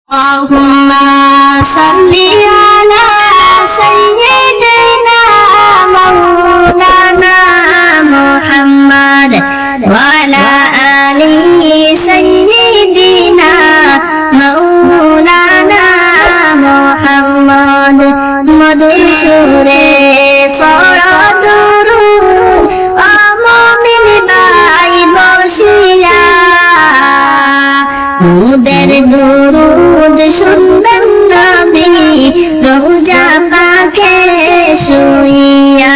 اللهم صل على سيدنا مولانا محمد وعلى آله سيدنا مولانا محمد মধুর সুরে পড়ো দুরূদ ও মুমিন ভাই বসিয়া মুদের দুরূদ শুনবেন নবী রওজা পাকে শুইয়া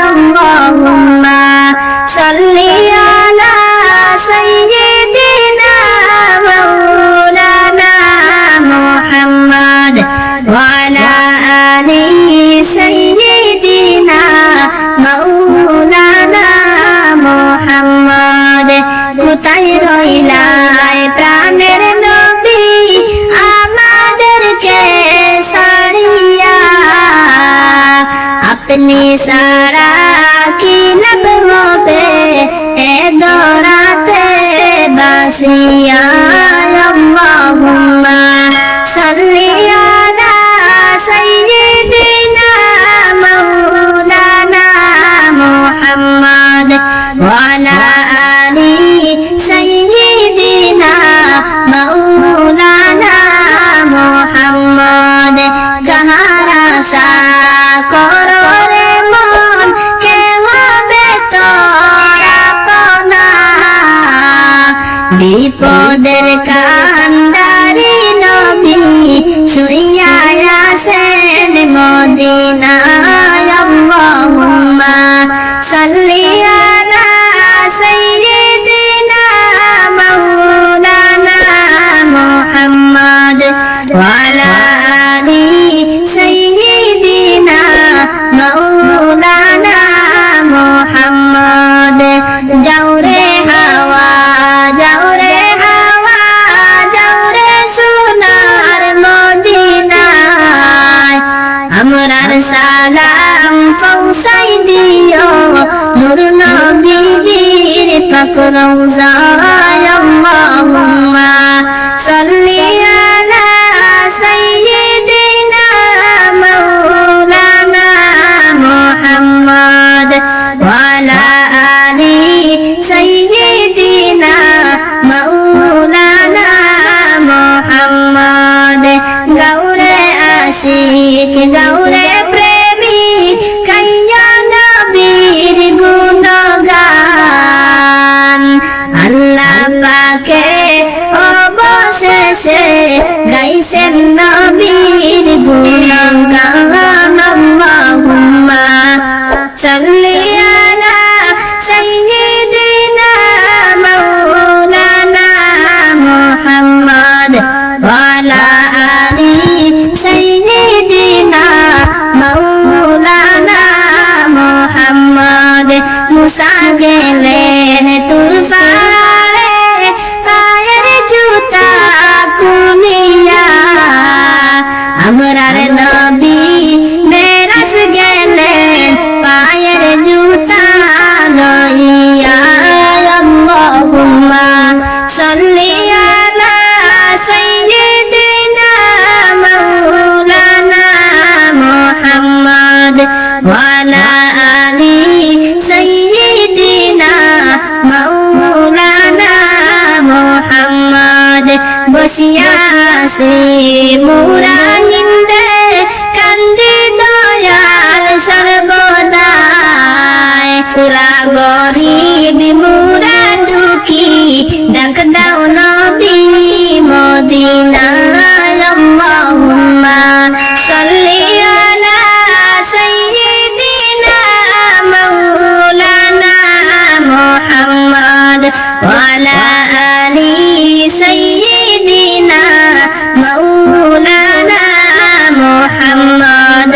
আল্লাহুম্মা সাল্লি আলা সাইয়্যিদিনা মাওলানা মুহাম্মদ ওয়া আলা আলি সাইয়্যিদিনা মাওলানা মুহাম্মদ কোথায় রইলা প্রাণের নবী আমাদেরকে ছাড়িয়া আপনি সারা কি লাভ হবে এ দরাতে বাসিয়া আল্লাহুম্মা সাল্লি আলা সাইয়্যিদিনা মাওলানা মুহাম্মদ ওয়া আলা আলি সাইয়্যিদিনা মাওলানা মুহাম্মদ কাহার আশা করো রে মন কে হবে তোর আপনা বিপদের কান্ডারি নবী শুইয়া আছেন মদিনায় আল্লাহুম্মা সাল্লি আলা সাইয়্যিদিনা মাওলানা মুহাম্মদ ওয়া আলা আলি সাইয়্যিদিনা মাওলানা মুহাম্মদ যাও রে হাওয়া যাও রে হাওয়া যাও রে সোনার মদিনায় আমরার সালাম পৌঁছাই দিও নূর নবীজির পাক রওজায় আল্লাহুম্মা সাল্লি আলা সাইয়্যিদিনা মাওলানা মুহাম্মদ ওয়া আলা আলি সাইয়্যিদিনা মাওলানা মুহাম্মদ গাউরে আশিক গাউরে প্রেমিক কাইয়া নবীর গুণগান আল্লাহ পাকে অবশেষে গাইছেন নবীর গুণগান আল্লাহুম্মা সাল্লি আলা সাইয়্যিদিনা মাওলানা মুহাম্মদ ওয়া আলা আলি সাইয়্যিদিনা মাওলানা মুহাম্মদ মুসা গেলেন তুর পারে পায়ের জুতা খুলিয়া আমরার নবী মেরাজ গেলেন পায়ের জুতা লইয়া আল্লাহুম্মা সাল্লি আলা সাইয়্যিদিনা মাওলানা মুহাম্মদ ওয়া আলা আলি সাইয়্যিদিনা মাওলানা মুহাম্মদ বসিয়া আছে মুরা হিন্দে কান্দি দয়াল সর্বদাই পুরা গরিব মুরা দুঃখী ডাক দাও নবী মদিনায় আল্লাহুম্মা সাল্লি আলা সাইয়্যিদিনা মাওলানা মুহাম্মদ ওয়া আলা আলি সাইয়্যিদিনা মাওলানা মুহাম্মদ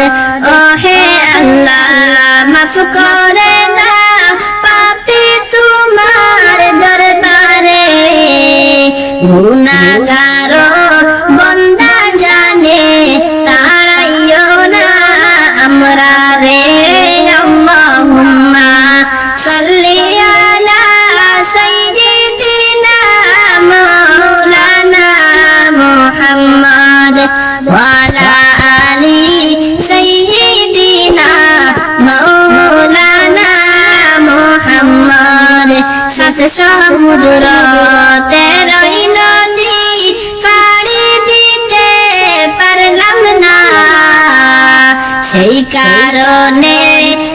ওহে আল্লাহ মাফ করে দাও পাপী তোমার দরবারে গুনাহগার বান্দা জানে তাড়াইও না আমরা রে আল্লাহুম্মা সাল্লি আলা সাইয়্যিদিনা মাওলানা মুহাম্মদ সমুদ্র তেরোই নদী পাড়ি দিতে পারলাম না, সেই কারণে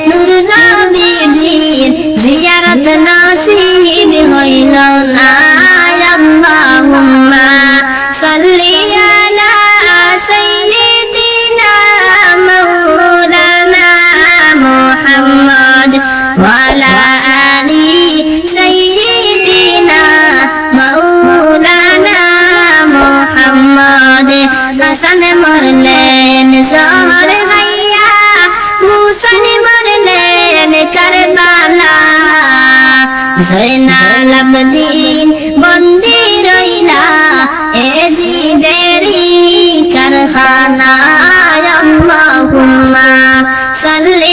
নূর নবীজির জিয়ারত নসিব হইল না। আল্লাহুম্মা সাল্লি আলা সাইয়্যিদিনা মাওলানা মুহাম্মদ ওয়া আলা আলি সাইয়্যিদিনা মাওলানা মুহাম্মদ। হাসান মরলেন জহর হইয়া, হুসাইন মরলেন কারবালা, জয়নাল আবদিন বন্দি রইলা এজিদেরই কারখানায়। আল্লাহুম্মা সাল্লি